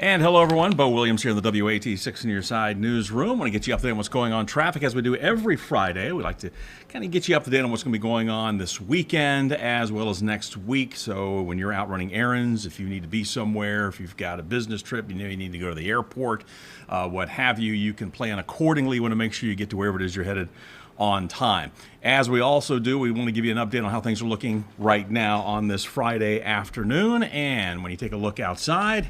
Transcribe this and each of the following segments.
And hello, everyone. Bo Williams here in the WATE 6 Near Side newsroom. I want to get you up to date on what's going on traffic as we do every Friday. We like to kind of get you up to date on what's going to be going on this weekend as well as next week. So when you're out running errands, if you need to be somewhere, if you've got a business trip, you know you need to go to the airport, what have you, you can plan accordingly. You want to make sure you get to wherever it is you're headed on time. As we also do, we want to give you an update on how things are looking right now on this Friday afternoon. And when you take a look outside,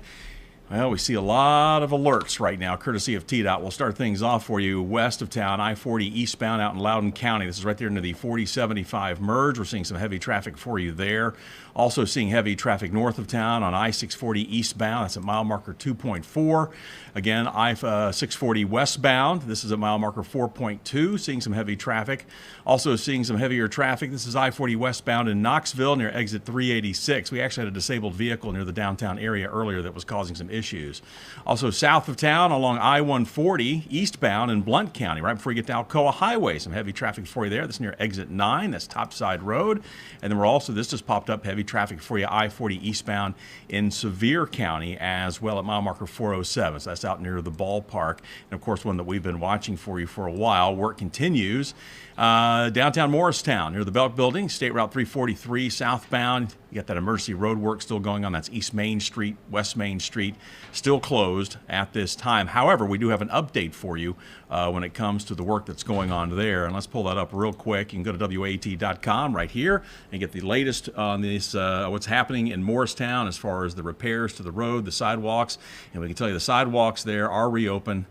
well, we see a lot of alerts right now, courtesy of TDOT. We'll start things off for you west of town, I-40 eastbound out in Loudoun County. This is right there into the 4075 merge. We're seeing some heavy traffic for you there. Also seeing heavy traffic north of town on I-640 eastbound. That's at mile marker 2.4. Again, I-640 westbound. This is at mile marker 4.2. Seeing some heavy traffic. Also seeing some heavier traffic. This is I-40 westbound in Knoxville near exit 386. We actually had a disabled vehicle near the downtown area earlier that was causing some issues. Also south of town along I-140 eastbound in Blount County, right before you get to Alcoa Highway. Some heavy traffic for you there. This is near exit 9. That's Topside Road. And then we're also, this just popped up, heavy traffic for you I-40 eastbound in Sevier County as well at mile marker 407. So that's out near the ballpark. And of course, one that we've been watching for you for a while. Work continues. Downtown Morristown near the Belk Building, State Route 343 southbound. You got that emergency road work still going on. That's East Main Street, West Main Street, still closed at this time. However, we do have an update for you when it comes to the work that's going on there. And let's pull that up real quick. You can go to WAT.com right here and get the latest on this, what's happening in Morristown as far as the repairs to the road, the sidewalks. And we can tell you the sidewalks there are reopened.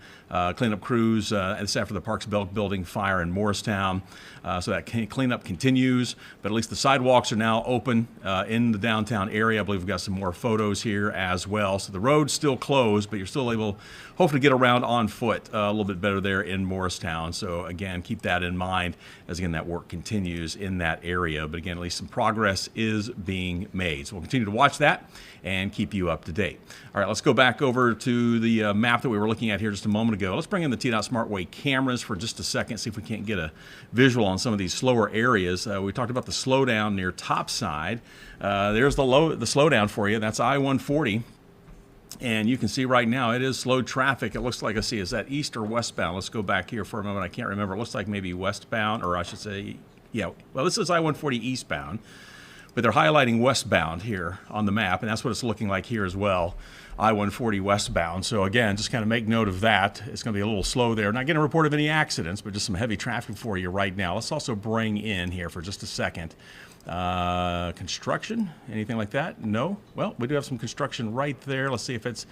Cleanup crews, this after the Parks Belk Building fire in Morristown. So that cleanup continues, but at least the sidewalks are now open in the downtown area. I believe we've got some more photos here as well. So the road's still closed, but you're still able, hopefully, to get around on foot a little bit better there in Morristown. So again, keep that in mind as, again, that work continues in that area. But again, at least some progress is being made. So we'll continue to watch that and keep you up to date. All right, let's go back over to the map that we were looking at here just a moment ago. Let's bring in the TDOT SmartWay cameras for just a second, see if we can't get a visual on some of these slower areas. We talked about the slowdown near Topside. There's the slowdown for you. That's I-140. And you can see right now it is slow traffic. It looks like, is that east or westbound? Let's go back here for a moment. I can't remember. It looks like maybe westbound, or I should say, yeah. Well, this is I-140 eastbound, but they're highlighting westbound here on the map, and that's what it's looking like here as well. I-140 westbound. So again, just kind of make note of that. It's going to be a little slow there. Not getting a report of any accidents, but just some heavy traffic for you right now. Let's also bring in here for just a second. Construction, anything like that? No? Well, we do have some construction right there. Let's see if it's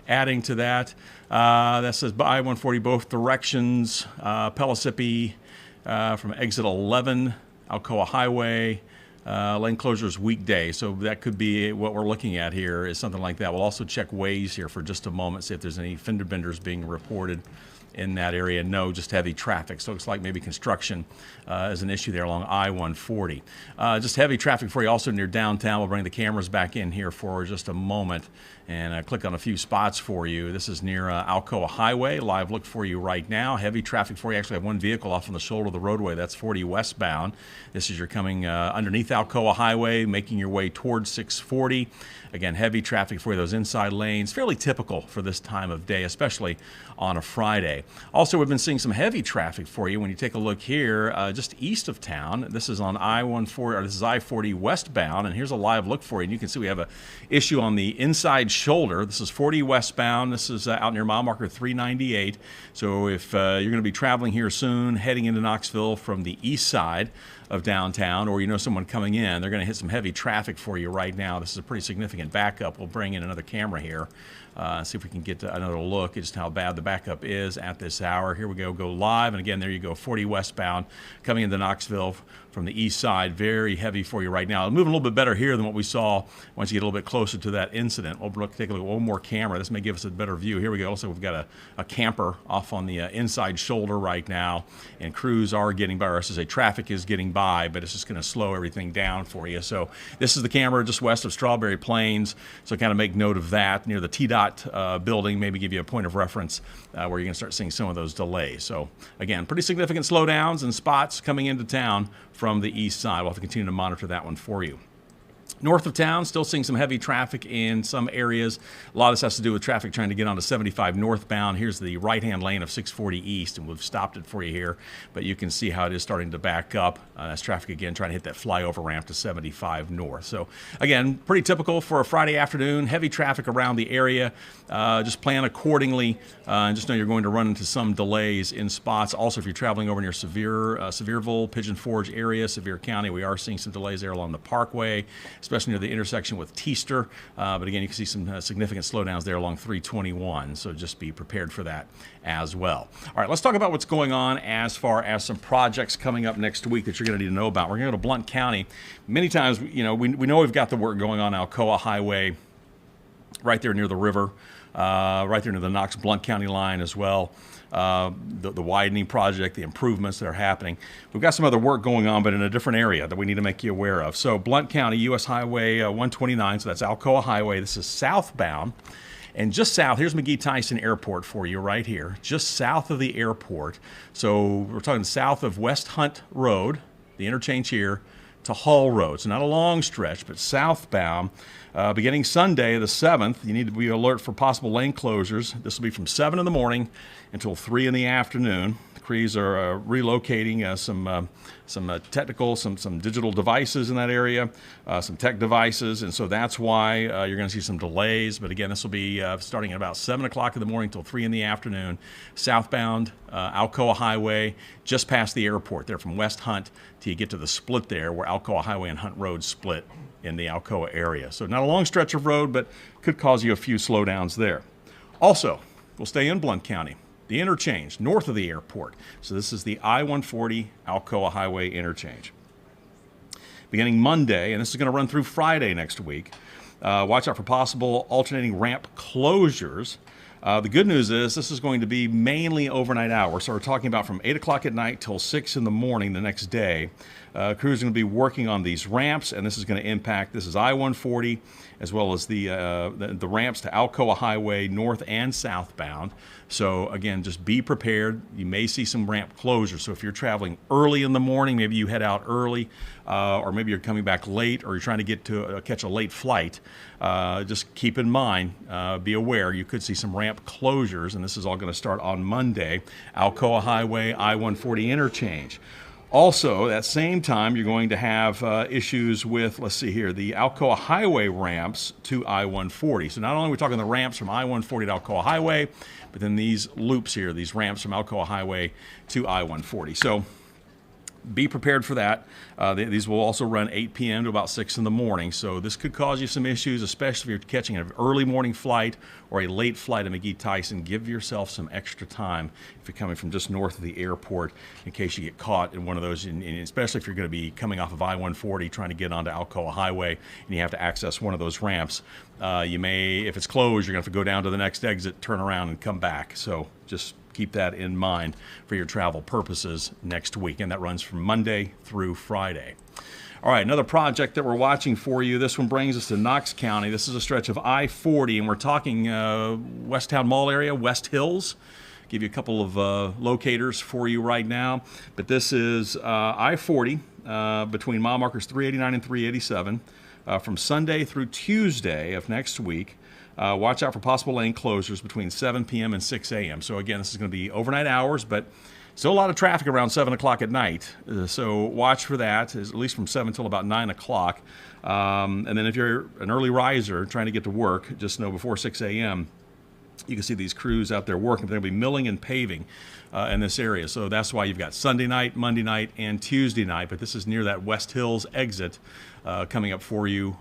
adding to that. That says I-140 both directions, Pellissippi from exit 11, Alcoa Highway. Lane closures weekday, so that could be what we're looking at here, is something like that. We'll also check Waze here for just a moment, see if there's any fender benders being reported in that area. No, just heavy traffic. So it looks like maybe construction is an issue there along I-140. Just heavy traffic for you also near downtown. We'll bring the cameras back in here for just a moment and click on a few spots for you. This is near Alcoa Highway. Live look for you right now. Heavy traffic for you. Actually have one vehicle off on the shoulder of the roadway. That's 40 westbound. This is you're coming underneath Alcoa Highway, making your way towards 640. Again, heavy traffic for you, those inside lanes. Fairly typical for this time of day, especially on a Friday. Also, we've been seeing some heavy traffic for you when you take a look here just east of town. This is on I-140, or this is I-40 westbound, and here's a live look for you. And you can see we have an issue on the inside shoulder. This is 40 westbound. This is out near mile marker 398. So if you're going to be traveling here soon, heading into Knoxville from the east side of downtown, or you know someone coming in, they're going to hit some heavy traffic for you right now. This is a pretty significant backup. We'll bring in another camera here, see if we can get another look at just how bad the backup is at this hour. Here we go live, and again, there you go, 40 westbound coming into Knoxville from the east side. Very heavy for you right now. Moving a little bit better here than what we saw once you get a little bit closer to that incident. We'll take a look at one more camera. This may give us a better view. Here we go. Also, we've got a camper off on the inside shoulder right now, and crews are getting by, or I should say traffic is getting by, but it's just going to slow everything down for you. So this is the camera just west of Strawberry Plains, so kind of make note of that near the TDOT building, maybe give you a point of reference where you're going to start seeing some of those delays. So again, pretty significant slowdowns and spots coming into town from the east side. We'll have to continue to monitor that one for you. North of town, still seeing some heavy traffic in some areas. A lot of this has to do with traffic trying to get onto 75 northbound. Here's the right-hand lane of 640 east, and we've stopped it for you here. But you can see how it is starting to back up. That's traffic again trying to hit that flyover ramp to 75 north. So again, pretty typical for a Friday afternoon. Heavy traffic around the area. Just plan accordingly, and just know you're going to run into some delays in spots. Also, if you're traveling over near Sevierville, Pigeon Forge area, Sevier County, we are seeing some delays there along the Parkway, especially near the intersection with Teaster. But again, you can see some significant slowdowns there along 321, so just be prepared for that as well. All right, let's talk about what's going on as far as some projects coming up next week that you're going to need to know about. We're going to go to Blount County. Many times, we know we've got the work going on Alcoa Highway right there near the river, right there near the Knox-Blount County line as well. The widening project, the improvements that are happening. We've got some other work going on, but in a different area that we need to make you aware of. So Blount County, U.S. Highway 129, so that's Alcoa Highway. This is southbound. And just south, here's McGee-Tyson Airport for you right here, just south of the airport. So we're talking south of West Hunt Road, the interchange here, to Hall Road. So not a long stretch, but southbound. Beginning Sunday, the 7th, you need to be alert for possible lane closures. This will be from 7 in the morning until 3 in the afternoon. The crews are relocating some digital devices in that area, some tech devices, and so that's why you're going to see some delays. But again, this will be starting at about 7 o'clock in the morning until 3 in the afternoon. Southbound Alcoa Highway, just past the airport there from West Hunt till you get to the split there where Alcoa Highway and Hunt Road split in the Alcoa area. So not a long stretch of road, but could cause you a few slowdowns there. Also, we'll stay in Blount County. The interchange north of the airport. So this is the I-140 Alcoa Highway interchange. Beginning Monday, and this is going to run through Friday next week, watch out for possible alternating ramp closures. The good news is this is going to be mainly overnight hours. So we're talking about from 8 o'clock at night till 6 in the morning the next day. Crews are going to be working on these ramps, and this is going to impact, this is I-140, as well as the ramps to Alcoa Highway north and southbound. So again, just be prepared. You may see some ramp closures. So if you're traveling early in the morning, maybe you head out early, or maybe you're coming back late, or you're trying to get to catch a late flight, just keep in mind, be aware, you could see some ramp closures, and this is all going to start on Monday. Alcoa Highway, I-140 interchange. Also, at that same time, you're going to have issues with, let's see here, the Alcoa Highway ramps to I-140. So not only are we talking the ramps from I-140 to Alcoa Highway, but then these loops here, these ramps from Alcoa Highway to I-140. So be prepared for that. These will also run 8 p.m. to about 6 in the morning. So this could cause you some issues, especially if you're catching an early morning flight or a late flight at McGee-Tyson. Give yourself some extra time if you're coming from just north of the airport in case you get caught in one of those, and especially if you're going to be coming off of I-140 trying to get onto Alcoa Highway and you have to access one of those ramps. You may, if it's closed, you're going to have to go down to the next exit, turn around, and come back. So just keep that in mind for your travel purposes next week, and that runs from Monday through Friday. All right, another project that we're watching for you. This one brings us to Knox County. This is a stretch of I-40, and we're talking West Town Mall area, West Hills. Give you a couple of locators for you right now, but this is I-40 between mile markers 389 and 387 from Sunday through Tuesday of next week. Watch out for possible lane closures between 7 p.m. and 6 a.m. So again, this is going to be overnight hours, but still a lot of traffic around 7 o'clock at night. So watch for that, at least from 7 till about 9 o'clock. And then if you're an early riser trying to get to work, just know before 6 a.m., you can see these crews out there working. They're going to be milling and paving in this area. So that's why you've got Sunday night, Monday night, and Tuesday night. But this is near that West Hills exit coming up for you.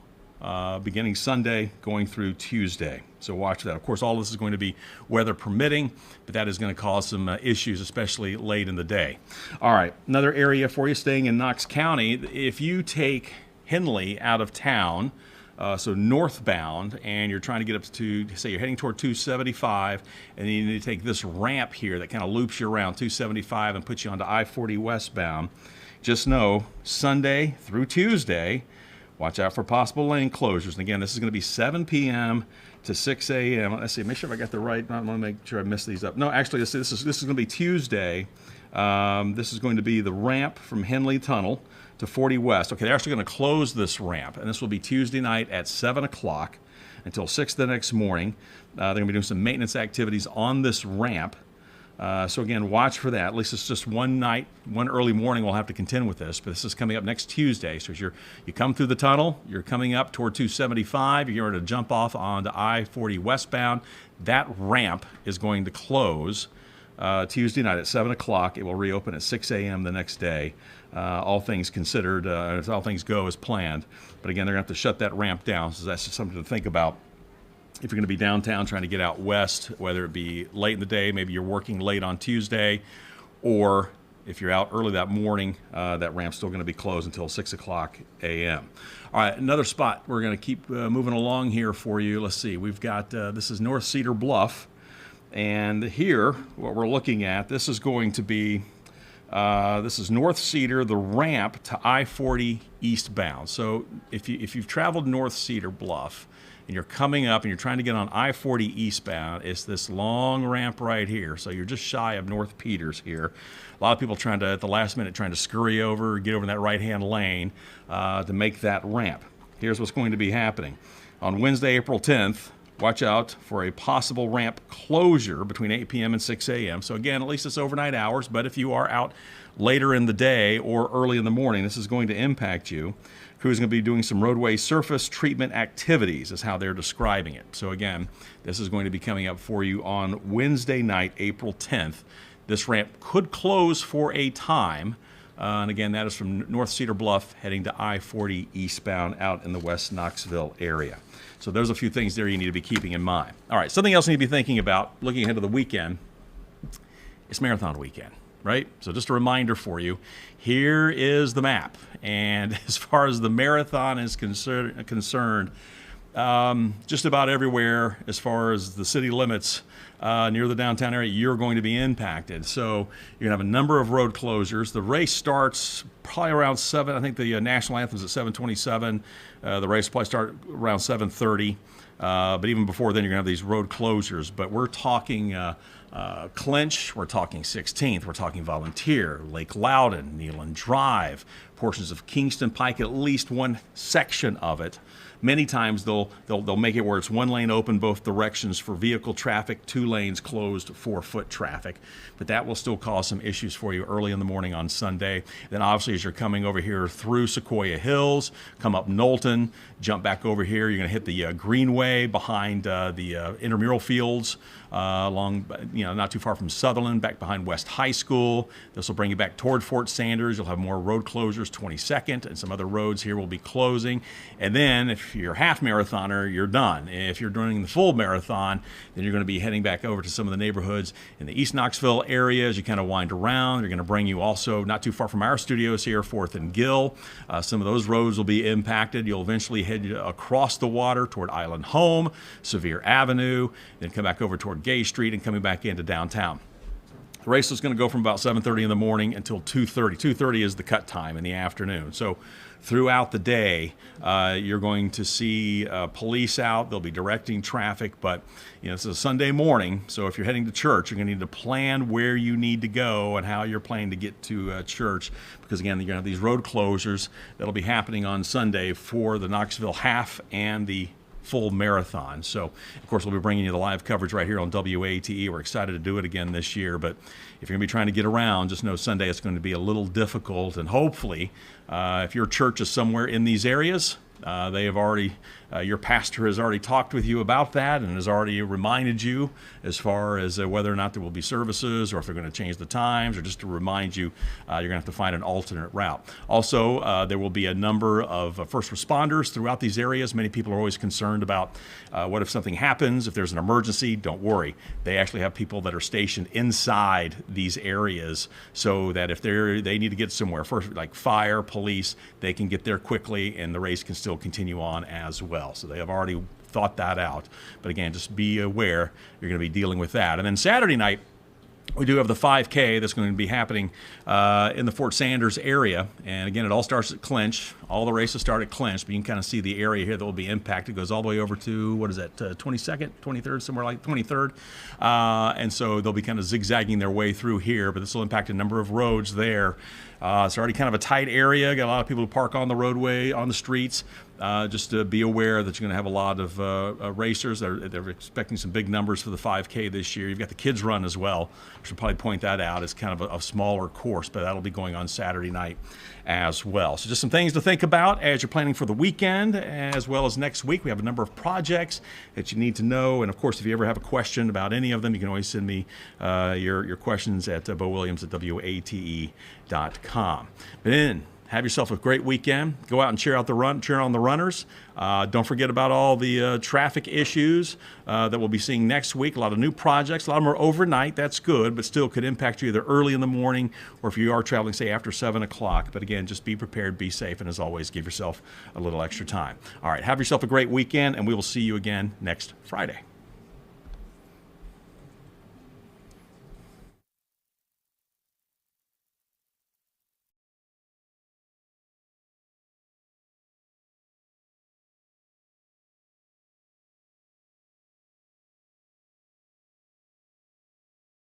Beginning Sunday, going through Tuesday. So watch that. Of course, all this is going to be weather permitting, but that is going to cause some issues, especially late in the day. All right, another area for you staying in Knox County. If you take Henley out of town, so northbound, and you're trying to get up to, say you're heading toward 275, and then you need to take this ramp here that kind of loops you around 275 and puts you onto I-40 westbound, just know Sunday through Tuesday, watch out for possible lane closures. And again, this is going to be 7 p.m. to 6 a.m. Let's see, make sure if I got the right, I want to make sure I missed these up. No, actually, this is going to be Tuesday, This is going to be the ramp from Henley Tunnel to 40 West. Okay, they're actually going to close this ramp, and this will be Tuesday night at 7 o'clock until 6 the next morning. They're going to be doing some maintenance activities on this ramp. So again, watch for that. At least it's just one night, one early morning we'll have to contend with this, but this is coming up next Tuesday. So as you come through the tunnel, you're coming up toward 275, you're going to jump off onto I-40 westbound. That ramp is going to close Tuesday night at 7 o'clock. It will reopen at 6 a.m. the next day. All things considered, if all things go as planned. But again, they're going to have to shut that ramp down, so that's just something to think about. If you're going to be downtown trying to get out west, whether it be late in the day, maybe you're working late on Tuesday, or if you're out early that morning, that ramp's still going to be closed until 6 o'clock a.m. All right, another spot we're going to keep moving along here for you. Let's see, we've got, this is North Cedar Bluff, and here, what we're looking at, this is going to be, this is North Cedar, the ramp to I-40 eastbound. So if you've traveled North Cedar Bluff, and you're coming up and you're trying to get on I-40 eastbound, it's this long ramp right here. So you're just shy of North Peters here. A lot of people trying to, at the last minute, trying to scurry over, get over in that right-hand lane to make that ramp. Here's what's going to be happening. On Wednesday, April 10th, watch out for a possible ramp closure between 8 p.m. and 6 a.m. So again, at least it's overnight hours, but if you are out later in the day or early in the morning, this is going to impact you. Crew's going to be doing some roadway surface treatment activities, is how they're describing it. So again, this is going to be coming up for you on Wednesday night, April 10th. This ramp could close for a time. And again, that is from North Cedar Bluff heading to I-40 eastbound out in the West Knoxville area. So there's a few things there you need to be keeping in mind. All right, something else you need to be thinking about looking ahead to the weekend. It's marathon weekend, right? So just a reminder for you, here is the map. And as far as the marathon is concerned, just about everywhere as far as the city limits near the downtown area, you're going to be impacted. So you're going to have a number of road closures. The race starts probably around 7. I think the national anthem is at 7:27. The race will probably start around 7:30. But even before then, you're going to have these road closures. But we're talking Clinch, we're talking 16th, we're talking Volunteer, Lake Loudon, Neyland Drive, portions of Kingston Pike, at least one section of it. Many times they'll make it where it's one lane open both directions for vehicle traffic, 2 lanes closed for foot traffic. But that will still cause some issues for you early in the morning on Sunday. Then obviously as you're coming over here through Sequoia Hills, come up Knowlton, jump back over here, you're going to hit the Greenway behind the intramural fields, along, not too far from Sutherland, back behind West High School. This will bring you back toward Fort Sanders. You'll have more road closures, 22nd, and some other roads here will be closing. And then if you're a half marathoner, you're done. If you're doing the full marathon, then you're going to be heading back over to some of the neighborhoods in the East Knoxville area as you kind of wind around. They're going to bring you also not too far from our studios here, 4th and Gill. Some of those roads will be impacted. You'll eventually head across the water toward Island Home, Sevier Avenue, then come back over toward Gay Street and coming back into downtown. The race is going to go from about 7:30 in the morning until 2:30. 2:30 is the cut time in the afternoon. So throughout the day, you're going to see police out. They'll be directing traffic, but it's a Sunday morning, so if you're heading to church, you're going to need to plan where you need to go and how you're planning to get to church, because again, you're going to have these road closures that'll be happening on Sunday for the Knoxville half and the full marathon. So, of course, we'll be bringing you the live coverage right here on WATE. We're excited to do it again this year, but if you're going to be trying to get around, just know Sunday it's going to be a little difficult, and hopefully, if your church is somewhere in these areas, they have already, your pastor has already talked with you about that and has already reminded you as far as whether or not there will be services or if they're going to change the times, or just to remind you you're going to have to find an alternate route. Also, there will be a number of first responders throughout these areas. Many people are always concerned about what if something happens, if there's an emergency. Don't worry. They actually have people that are stationed inside these areas so that if they need to get somewhere, first like fire, police, they can get there quickly and the race can still continue on as well. So they have already thought that out. But again, just be aware you're going to be dealing with that. And then Saturday night, we do have the 5K that's going to be happening in the Fort Sanders area. And again, it all starts at Clinch. All the races start at Clinch, but you can kind of see the area here that will be impacted. It goes all the way over to, what is that, 22nd, 23rd, somewhere like 23rd. And so they'll be kind of zigzagging their way through here, but this will impact a number of roads there. It's already kind of a tight area. Got a lot of people who park on the roadway, on the streets. Just to be aware that you're going to have a lot of racers. They're expecting some big numbers for the 5K this year. You've got the kids run as well. I should probably point that out. It's kind of a smaller course, but that'll be going on Saturday night as well. So just some things to think about as you're planning for the weekend, as well as next week. We have a number of projects that you need to know. And of course, if you ever have a question about any of them, you can always send me your questions at BoWilliams@WATE.com. But then, have yourself a great weekend. Go out and cheer on the runners. Don't forget about all the traffic issues that we'll be seeing next week. A lot of new projects. A lot of them are overnight. That's good, but still could impact you either early in the morning or if you are traveling, say, after 7 o'clock. But again, just be prepared, be safe, and as always, give yourself a little extra time. All right, have yourself a great weekend, and we will see you again next Friday.